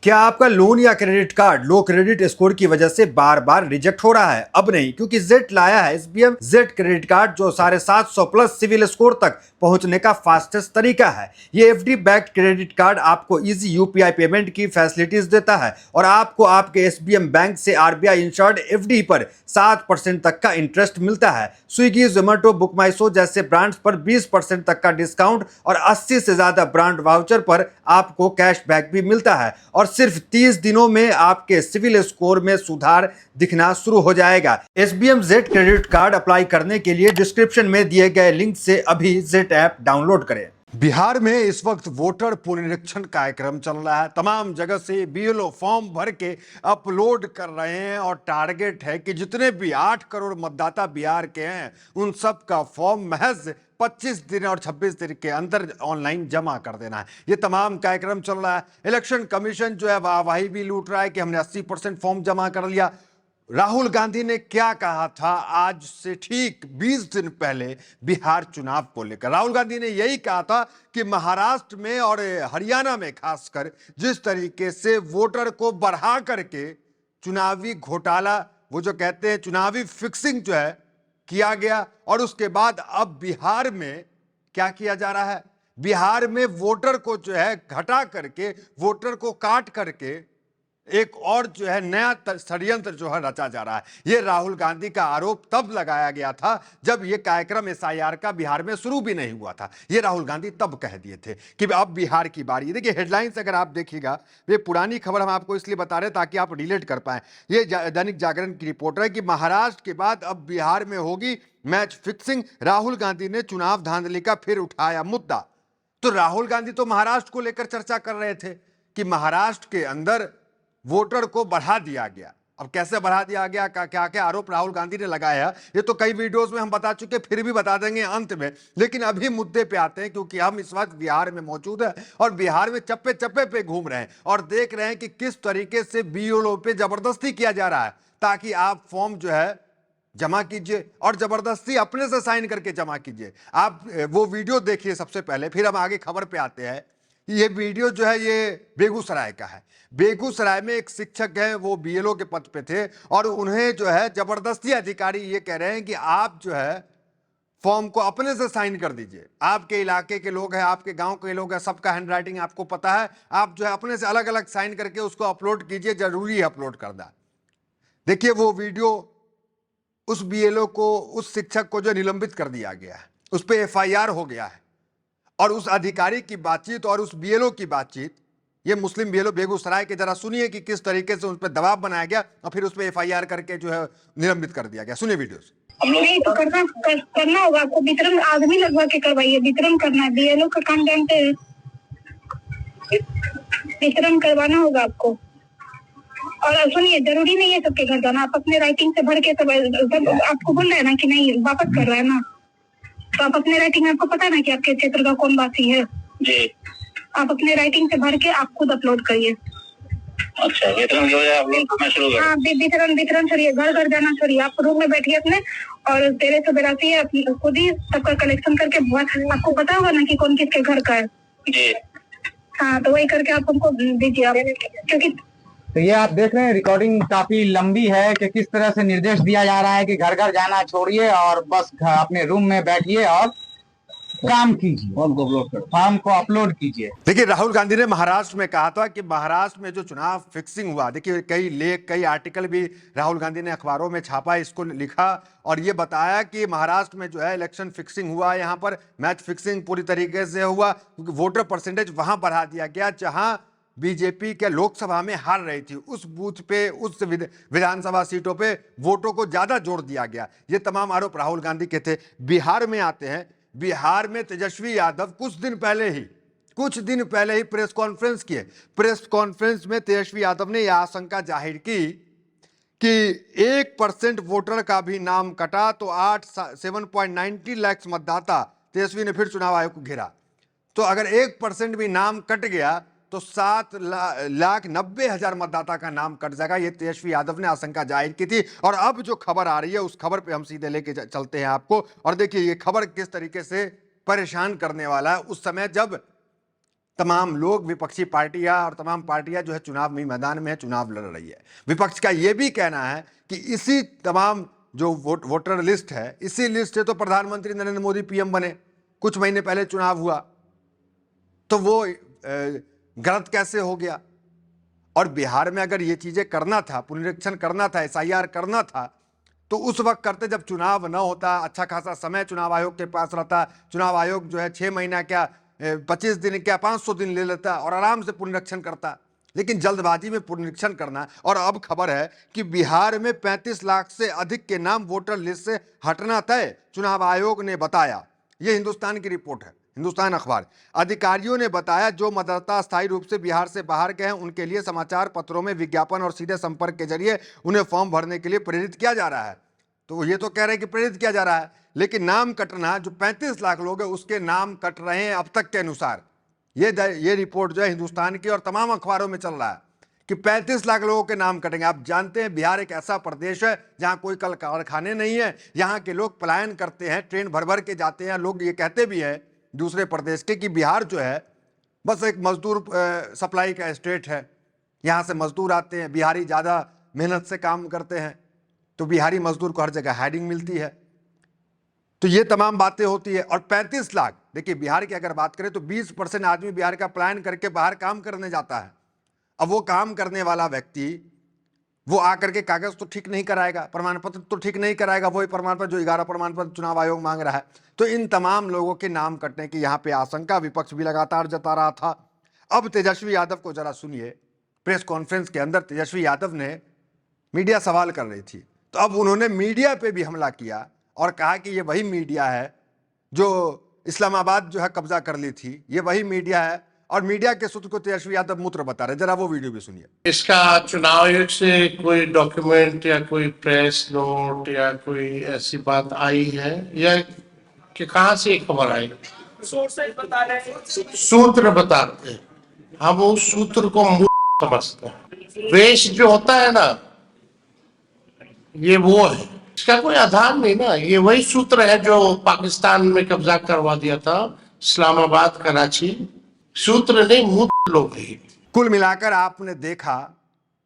क्या आपका लोन या क्रेडिट कार्ड लो क्रेडिट स्कोर की वजह से बार बार रिजेक्ट हो रहा है? अब नहीं, क्योंकि जेड लाया है एसबीएम जेड क्रेडिट कार्ड जो 750 प्लस सिविल स्कोर तक पहुंचने का फास्टेस्ट तरीका है। ये एफडी बैक्ड क्रेडिट कार्ड आपको इजी यूपीआई पेमेंट की फैसिलिटीज देता है और आपको आपके एसबीएम बैंक से आरबीआई इंश्योर्ड एफडी पर 7% तक का इंटरेस्ट मिलता है। स्विगी, जोमेटो, बुकमाईशो जैसे ब्रांड्स पर 20% तक का डिस्काउंट और 80 से ज्यादा ब्रांड वाउचर पर आपको कैशबैक भी मिलता है और सिर्फ 30 दिनों में आपके सिविल स्कोर में सुधार दिखना शुरू हो जाएगा। SBM Z credit card apply करने के लिए डिस्क्रिप्शन में दिए गए लिंक से अभी जेड ऐप डाउनलोड करें। बिहार में इस वक्त वोटर पुनरीक्षण कार्यक्रम चल रहा है। तमाम जगह से बीएलओ फॉर्म भर के अपलोड कर रहे हैं और टारगेट है कि जितने भी 8 करोड़ मतदाता बिहार के हैं उन सब का फॉर्म महज 25 दिन और 26 दिन के अंदर ऑनलाइन जमा कर देना है। ये तमाम कार्यक्रम चल रहा है। इलेक्शन कमीशन जो है वाहवाही भी लूट रहा है कि हमने 80% फॉर्म जमा कर लिया। राहुल गांधी ने क्या कहा था आज से ठीक 20 दिन पहले बिहार चुनाव को लेकर? राहुल गांधी ने यही कहा था कि महाराष्ट्र में और हरियाणा में खासकर जिस तरीके से वोटर को बढ़ा करके चुनावी घोटाला, वो जो कहते हैं चुनावी फिक्सिंग जो है किया गया, और उसके बाद अब बिहार में क्या किया जा रहा है? बिहार में वोटर को जो है घटा करके, वोटर को काट करके एक और जो है नया षड्यंत्र जो है रचा जा रहा है। यह राहुल गांधी का आरोप तब लगाया गया था जब यह कार्यक्रम एसआईआर का बिहार में शुरू भी नहीं हुआ था। यह राहुल गांधी तब कह दिए थे कि अब बिहार की बारी। देखिए हेडलाइंस अगर आप देखिएगा, ये पुरानी खबर हम आपको इसलिए बता रहे हैं ताकि आप रिलेट कर पाए। ये दैनिक जागरण की रिपोर्ट है कि महाराष्ट्र के बाद अब बिहार में होगी मैच फिक्सिंग। राहुल गांधी ने चुनाव धांधली का फिर उठाया मुद्दा। तो राहुल गांधी तो महाराष्ट्र को लेकर चर्चा कर रहे थे कि महाराष्ट्र के अंदर वोटर को बढ़ा दिया गया। अब कैसे बढ़ा दिया गया, क्या क्या आरोप राहुल गांधी ने लगाया, ये तो कई वीडियोस में हम बता चुके, फिर भी बता देंगे अंत में। लेकिन अभी मुद्दे पे आते हैं, क्योंकि हम इस वक्त बिहार में मौजूद हैं और बिहार में चप्पे चप्पे पे घूम रहे हैं और देख रहे हैं कि किस तरीके से बीएलओ पे जबरदस्ती किया जा रहा है ताकि आप फॉर्म जो है जमा कीजिए और जबरदस्ती अपने से साइन करके जमा कीजिए। आप वो वीडियो देखिए सबसे पहले, फिर हम आगे खबर पे आते हैं। ये वीडियो जो है ये बेगूसराय का है। बेगूसराय में एक शिक्षक है, वो बीएलओ के पद पे थे और उन्हें जो है जबरदस्ती अधिकारी ये कह रहे हैं कि आप जो है फॉर्म को अपने से साइन कर दीजिए। आपके इलाके के लोग हैं, आपके गांव के लोग हैं, सबका हैंडराइटिंग आपको पता है, आप जो है अपने से अलग अलग साइन करके उसको अपलोड कीजिए, जरूरी है अपलोड करना। देखिए वो वीडियो, उस बीएलओ को, उस शिक्षक को जो निलंबित कर दिया गया है, उस पर एफआईआर हो गया है। और उस अधिकारी की बातचीत और उस बीएलओ की बातचीत, ये मुस्लिम बीएलओ बेगूसराय के, जरा सुनिए कि किस तरीके से उस पर दबाव बनाया गया और फिर उस पर एफआईआर करके जो है निलंबित कर दिया गया। सुनिए वीडियो। हम लोग नहीं तो करना होगा आपको। वितरण आदमी लगवा के करवाइए, वितरण करना है, बीएलओ का काम जानते हैं, वितरण करवाना होगा आपको। और सुनिए, जरूरी नहीं है सबके घर जाना, आप अपने राइटिंग से भर के सब आपको बोल रहे हैं ना कि नहीं वापस कर रहा है ना, तो आप अपने राइटिंग में, आपको पता है ना कि आपके क्षेत्र का कौन वासी है जी, आप अपने राइटिंग से भर के आप खुद अपलोड करिए। अच्छा, वितरण जो है आप लोग करना शुरू करें। हाँ, वितरण छोड़िए, घर घर जाना छोड़िए, आप रूम में बैठिए अपने और 1382 है खुद ही सबका कलेक्शन करके, बहुत आपको पता होगा ना कि कौन किसके घर का है जी। हाँ, तो वही करके आप हमको दीजिए आप, क्योंकि तो ये आप देख रहे हैं रिकॉर्डिंग काफी लंबी है कि किस तरह से निर्देश दिया जा रहा है कि घर घर जाना छोड़िए और बस अपने रूम में बैठिए और काम कीजिए, फॉर्म को अपलोड कीजिए। देखिए राहुल गांधी ने महाराष्ट्र में कहा था कि महाराष्ट्र में जो चुनाव फिक्सिंग हुआ, देखिए कई लेख, कई आर्टिकल भी राहुल गांधी ने अखबारों में छापा, इसको लिखा और ये बताया कि महाराष्ट्र में जो है इलेक्शन फिक्सिंग हुआ, यहाँ पर मैच फिक्सिंग पूरी तरीके से हुआ, क्योंकि वोटर परसेंटेज वहां बढ़ा दिया गया जहां बीजेपी के लोकसभा में हार रही थी, उस बूथ पे, उस विधानसभा सीटों पे वोटों को ज्यादा जोड़ दिया गया। ये तमाम आरोप राहुल गांधी के थे। बिहार में आते हैं। बिहार में तेजस्वी यादव कुछ दिन पहले ही प्रेस कॉन्फ्रेंस किए। प्रेस कॉन्फ्रेंस में तेजस्वी यादव ने यह आशंका जाहिर की कि 1% वोटर का भी नाम कटा तो 7.90 लाख मतदाता, तेजस्वी ने फिर चुनाव आयोग को घेरा, तो अगर 1% भी नाम कट गया तो 7,90,000 मतदाता का नाम कट जाएगा। ये तेजस्वी यादव ने आशंका जाहिर की थी। और अब जो खबर आ रही है उस खबर पे हम सीधे लेके चलते हैं आपको, और देखिए ये खबर किस तरीके से परेशान करने वाला है। उस समय जब तमाम लोग, विपक्षी पार्टियां और तमाम पार्टियां जो है चुनाव में मैदान में है, चुनाव लड़ रही है। विपक्ष का यह भी कहना है कि इसी तमाम जो वोटर लिस्ट है, इसी लिस्ट से तो प्रधानमंत्री नरेंद्र मोदी पीएम बने। कुछ महीने पहले चुनाव हुआ तो वो गलत कैसे हो गया? और बिहार में अगर ये चीजें करना था, पुनरीक्षण करना था, एसआईआर करना था, तो उस वक्त करते जब चुनाव न होता, अच्छा खासा समय चुनाव आयोग के पास रहता। चुनाव आयोग जो है 6 महीना क्या 25 दिन क्या 500 दिन ले लेता और आराम से पुनरीक्षण करता। लेकिन जल्दबाजी में पुनरीक्षण करना। और अब खबर है कि बिहार में 35 लाख से अधिक के नाम वोटर लिस्ट से हटना तय, चुनाव आयोग ने बताया। यह हिंदुस्तान की रिपोर्ट है, हिंदुस्तान अखबार। अधिकारियों ने बताया जो मतदाता अस्थायी रूप से बिहार से बाहर गए हैं उनके लिए समाचार पत्रों में विज्ञापन और सीधे संपर्क के जरिए उन्हें फॉर्म भरने के लिए प्रेरित किया जा रहा है। तो ये तो कह रहे हैं कि प्रेरित किया जा रहा है, लेकिन नाम कटना, जो 35 लाख लोग हैं उसके नाम कट रहे हैं अब तक के अनुसार। ये रिपोर्ट जो है हिंदुस्तान की और तमाम अखबारों में चल रहा है कि 35 लाख लोगों के नाम कटेंगे। आप जानते हैं बिहार एक ऐसा प्रदेश है जहां कोई कल कारखाने नहीं है, यहाँ के लोग पलायन करते हैं, ट्रेन भर भर के जाते हैं। लोग ये कहते भी हैं दूसरे प्रदेश के कि बिहार जो है बस एक मजदूर सप्लाई का स्टेट है, यहाँ से मजदूर आते हैं, बिहारी ज़्यादा मेहनत से काम करते हैं, तो बिहारी मजदूर को हर जगह हायरिंग मिलती है। तो ये तमाम बातें होती है। और 35 लाख, देखिए बिहार की अगर बात करें तो 20% आदमी बिहार का पलायन करके बाहर काम करने जाता है। अब वो काम करने वाला व्यक्ति वो आकर के कागज तो ठीक नहीं कराएगा, प्रमाण पत्र तो ठीक नहीं कराएगा, वही प्रमाण पत्र जो 11 प्रमाण पत्र चुनाव आयोग मांग रहा है। तो इन तमाम लोगों के नाम कटने की यहाँ पे आशंका विपक्ष भी लगातार जता रहा था। अब तेजस्वी यादव को जरा सुनिए, प्रेस कॉन्फ्रेंस के अंदर तेजस्वी यादव ने, मीडिया सवाल कर रही थी तो अब उन्होंने मीडिया पे भी हमला किया और कहा कि ये वही मीडिया है जो इस्लामाबाद जो है कब्जा कर ली थी, ये वही मीडिया है। और मीडिया के सूत्र को तेजस्वी यादव मूत्र बता रहे, जरा वो वीडियो भी सुनिए। इसका चुनाव आयोग से कोई डॉक्यूमेंट या कोई प्रेस नोट या कोई ऐसी बात आई है या कि कहाँ से ये खबर आई? सोर्सेज बता रहे हैं, सूत्र बताते हैं, हम उस सूत्र को समझते हैं। वेश जो होता है ना, ये वो है, इसका कोई आधार नहीं ना। ये वही सूत्र है जो पाकिस्तान में कब्जा करवा दिया था, इस्लामाबाद कराची। सूत्र नहीं, मुंह लोग ही। कुल मिलाकर आपने देखा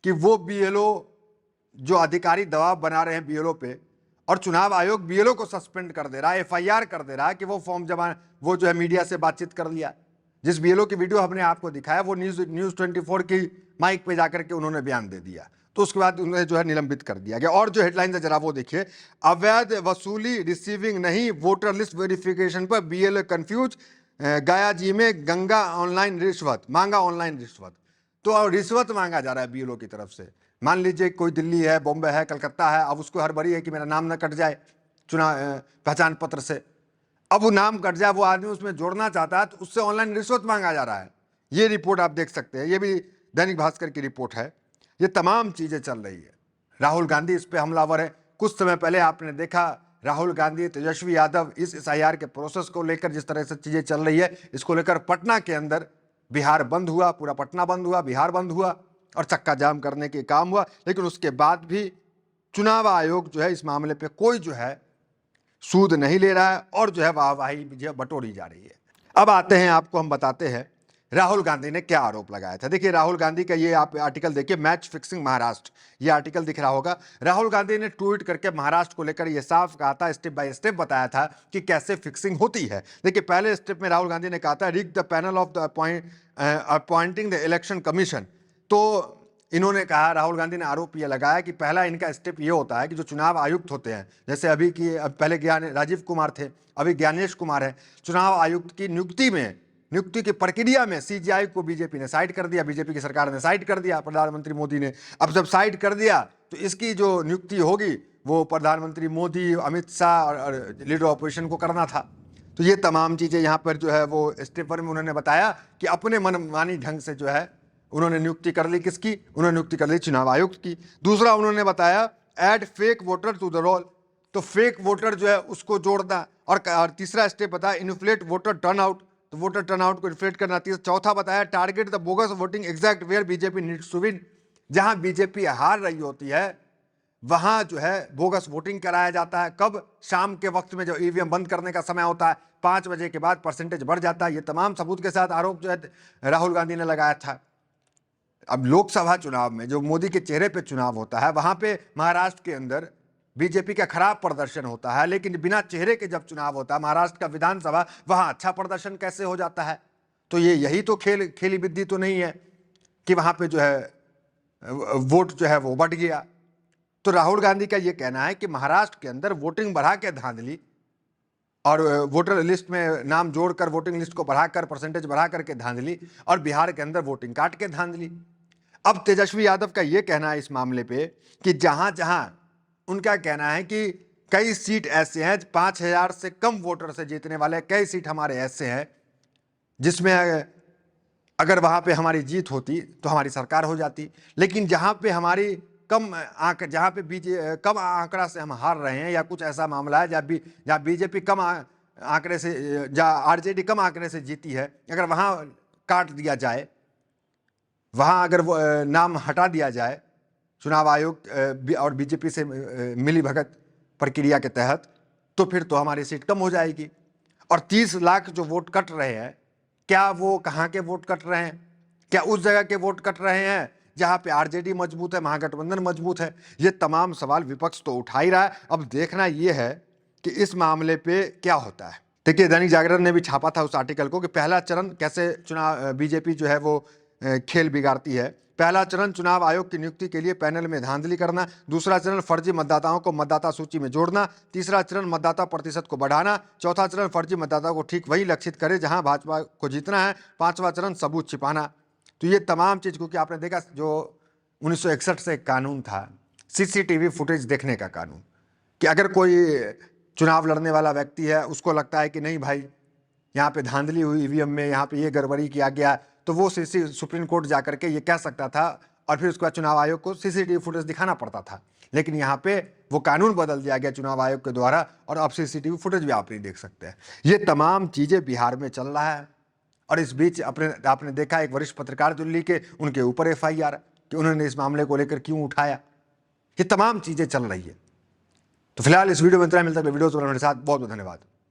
कि वो बीएलओ जो अधिकारी दबाव बना रहे हैं बीएलओ पे, और चुनाव आयोग बीएलओ को सस्पेंड कर दे रहा है, एफआईआर कर दे रहा है कि वो फॉर्म जमा, वो जो है मीडिया से बातचीत कर लिया। जिस बीएलओ की वीडियो हमने आपको दिखाया वो न्यूज 24 की माइक पे जाकर के उन्होंने बयान दे दिया, तो उसके बाद उन्हें जो है निलंबित कर दिया गया। और जो हेडलाइन है जरा वो देखिए, अवैध वसूली रिसीविंग नहीं, वोटर लिस्ट वेरिफिकेशन पर बीएलओ कंफ्यूज, गया जी में गंगा ऑनलाइन रिश्वत मांगा, ऑनलाइन रिश्वत। तो रिश्वत मांगा जा रहा है बीएलओ की तरफ से। मान लीजिए कोई दिल्ली है, बॉम्बे है, कलकत्ता है, अब उसको हड़बड़ी है कि मेरा नाम ना कट जाए चुनाव पहचान पत्र से। अब वो नाम कट जाए, वो आदमी उसमें जोड़ना चाहता है तो उससे ऑनलाइन रिश्वत मांगा जा रहा है। ये रिपोर्ट आप देख सकते हैं, ये भी दैनिक भास्कर की रिपोर्ट है। ये तमाम चीजें चल रही है। राहुल गांधी इस पे हमलावर है। कुछ समय पहले आपने देखा राहुल गांधी, तेजस्वी यादव इस एसआईआर के प्रोसेस को लेकर जिस तरह से चीजें चल रही है, इसको लेकर पटना के अंदर बिहार बंद हुआ, पूरा पटना बंद हुआ, बिहार बंद हुआ और चक्का जाम करने के काम हुआ। लेकिन उसके बाद भी चुनाव आयोग जो है इस मामले पे कोई जो है सूद नहीं ले रहा है और जो है वाहवाही जो बटोरी जा रही है। अब आते हैं, आपको हम बताते हैं राहुल गांधी ने क्या आरोप लगाया था। देखिए राहुल गांधी का ये आप आर्टिकल देखिए, मैच फिक्सिंग महाराष्ट्र, ये आर्टिकल दिख रहा होगा। राहुल गांधी ने ट्वीट करके महाराष्ट्र को लेकर ये साफ कहा था, स्टेप बाय स्टेप बताया था कि कैसे फिक्सिंग होती है। देखिए पहले स्टेप में राहुल गांधी ने कहा था rig the panel of the appointing the election commission. तो इन्होंने कहा, राहुल गांधी ने आरोप यह लगाया कि पहला इनका स्टेप ये होता है कि जो चुनाव आयुक्त होते हैं, जैसे अभी की पहले राजीव कुमार थे, अभी ज्ञानेश कुमार है, चुनाव आयुक्त की नियुक्ति की प्रक्रिया में सीजीआई को बीजेपी ने साइड कर दिया, बीजेपी की सरकार ने साइड कर दिया, प्रधानमंत्री मोदी ने। अब जब साइड कर दिया तो इसकी जो नियुक्ति होगी वो प्रधानमंत्री मोदी, अमित शाह और लीडर ऑपोजिशन को करना था। तो ये तमाम चीज़ें यहाँ पर जो है वो स्टेप वन में उन्होंने बताया कि अपने मनमानी ढंग से जो है उन्होंने नियुक्ति कर ली। किसकी? उन्होंने नियुक्ति कर ली चुनाव आयुक्त की। दूसरा उन्होंने बताया add fake voter to the roll, तो फेक वोटर जो है उसको जोड़ना। और तीसरा स्टेप बताया इन्फ्लेट वोटर टर्नआउट, तो वोटर टर्नआउट को इन्फ्लेट करना। चौथा बताया target the bogus voting exact where BJP needs to win, जहां बीजेपी हार रही होती है वहां जो है बोगस वोटिंग कराया जाता है। कब? शाम के वक्त में, जो ईवीएम बंद करने का समय होता है, 5 बजे के बाद परसेंटेज बढ़ जाता है। ये तमाम सबूत के साथ आरोप जो है राहुल गांधी ने लगाया था। अब लोकसभा चुनाव में जो मोदी के चेहरे पे चुनाव होता है, वहां पे महाराष्ट्र के अंदर बीजेपी का खराब प्रदर्शन होता है, लेकिन बिना चेहरे के जब चुनाव होता है महाराष्ट्र का विधानसभा, वहां अच्छा प्रदर्शन कैसे हो जाता है? तो ये यही तो खेली विद्धि तो नहीं है कि वहां पे जो है वोट जो है वो बढ़ गया। तो राहुल गांधी का ये कहना है कि महाराष्ट्र के अंदर वोटिंग बढ़ा के धांधली और वोटर लिस्ट में नाम जोड़कर वोटिंग लिस्ट को बढ़ाकर परसेंटेज बढ़ा करके धांधली, और बिहार के अंदर वोटिंग काट के धांधली। अब तेजस्वी यादव का ये कहना है इस मामले पे कि जहां जहां उनका कहना है कि कई सीट ऐसे हैं 5,000 से कम वोटर से जीतने वाले कई सीट हमारे ऐसे हैं जिसमें अगर वहां पे हमारी जीत होती तो हमारी सरकार हो जाती, लेकिन जहां पे हमारी जहां पे कम आंकड़ा से हम हार रहे हैं या कुछ ऐसा मामला है जहां बीजेपी कम आंकड़े से, जहां आरजेडी कम आंकड़े से जीती है, अगर वहां काट दिया जाए, वहां अगर वो नाम हटा दिया जाए चुनाव आयोग और बीजेपी से मिली भगत प्रक्रिया के तहत, तो फिर तो हमारी सीट कम हो जाएगी। और 30 लाख जो वोट कट रहे हैं, क्या वो कहाँ के वोट कट रहे हैं? क्या उस जगह के वोट कट रहे हैं जहां पे आरजेडी मजबूत है, महागठबंधन मजबूत है? ये तमाम सवाल विपक्ष तो उठा ही रहा है। अब देखना ये है कि इस मामले पे क्या होता है। देखिए, दैनिक जागरण ने भी छापा था उस आर्टिकल को कि पहला चरण कैसे चुनाव बीजेपी जो है वो खेल बिगाड़ती है। पहला चरण चुनाव आयोग की नियुक्ति के लिए पैनल में धांधली करना, दूसरा चरण फर्जी मतदाताओं को मतदाता सूची में जोड़ना, तीसरा चरण मतदाता प्रतिशत को बढ़ाना, चौथा चरण फर्जी मतदाताओं को ठीक वही लक्षित करे जहां भाजपा को जीतना है, पांचवा चरण सबूत छिपाना। तो ये तमाम चीज, क्योंकि आपने देखा जो 1961 से एक कानून था सीसीटीवी फुटेज देखने का कानून, कि अगर कोई चुनाव लड़ने वाला व्यक्ति है, उसको लगता है कि नहीं भाई यहाँ पे धांधली हुई ईवीएम में, यहाँ पे ये गड़बड़ी किया गया, तो वो सुप्रीम कोर्ट जाकर के ये कह सकता था और फिर उसके बाद चुनाव आयोग को सीसीटीवी फुटेज दिखाना पड़ता था। लेकिन यहाँ पे वो कानून बदल दिया गया चुनाव आयोग के द्वारा और अब सीसीटीवी फुटेज भी आप नहीं देख सकते हैं। ये तमाम चीज़ें बिहार में चल रहा है। और इस बीच आपने देखा एक वरिष्ठ पत्रकार दिल्ली के, उनके ऊपर FIR कि उन्होंने इस मामले को लेकर क्यों उठाया। ये तमाम चीज़ें चल रही है। तो फिलहाल इस वीडियो में इतना, मिलता है वीडियो मेरे साथ। बहुत बहुत धन्यवाद।